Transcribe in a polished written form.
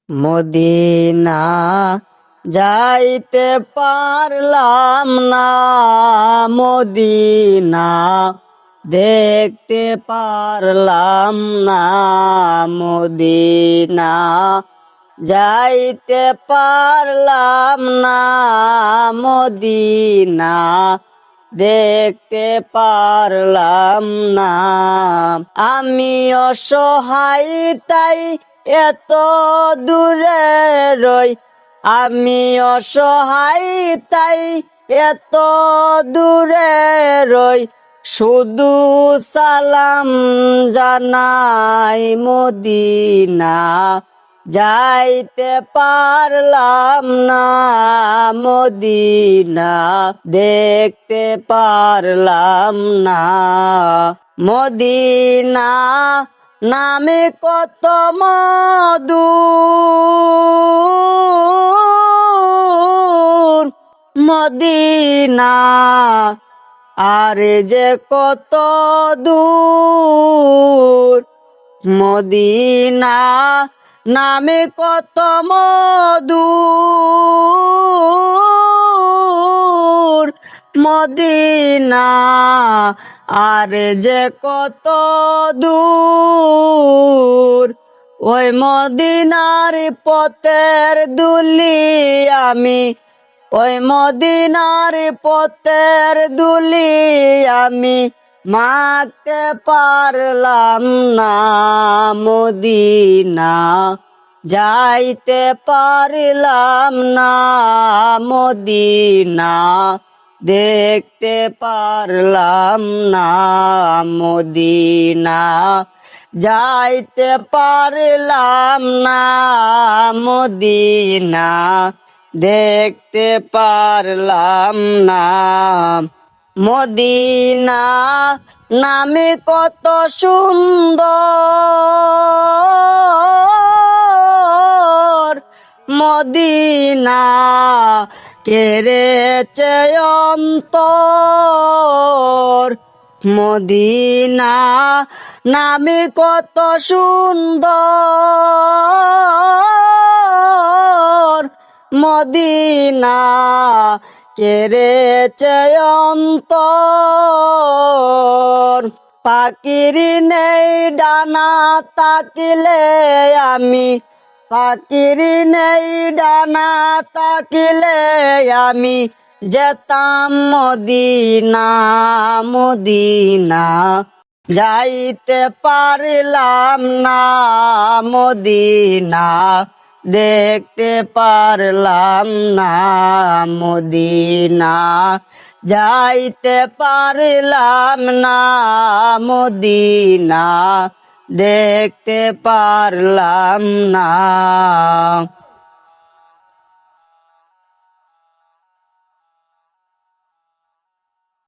Medina যাইতে পারলাম না, মদিনা দেখতে পারলাম না, মদিনা যাইতে পারলাম না, মদিনা দেখতে পারলাম না। আমি অসহায় তাই এত দূরে রই, আমি অসহায় তাই এত দূরে রই, শুধু সালাম জানাই মদিনা যাইতে পারলাম না, মদিনা দেখতে পারলাম না। মদিনা নামে কত মধু, মদিনা আরে যে কত দূর, মদিনা নামে কত মধু, মদিনা আরে যে কত দূর। ওই মদিনার পথের দুলি আমি, ওই মদিনার পথের দুলি আমি মাখতে পারলাম না, মদিনা যাইতে পারলাম না, মদিনা দেখতে পারলাম না, মদিনা যাইতে পারলাম না, মদিনা দেখতে পারলাম না। মদিনা নামে কত সুন্দর, মদিনা কেড়েছে অন্তর, মদিনা নামে কত সুন্দর, মদিনা কেড়েছে অন্তর। পাখির নেই ডানা তাকিলে আমি, পাখির নেই ডানা তাকিলে আমি যেতাম মদিনা, মদিনা যাইতে পারলাম না, মদিনা দেখতে পারলাম না, মদিনা যাইতে পারলাম না, মদিনা দেখতে পারলাম না।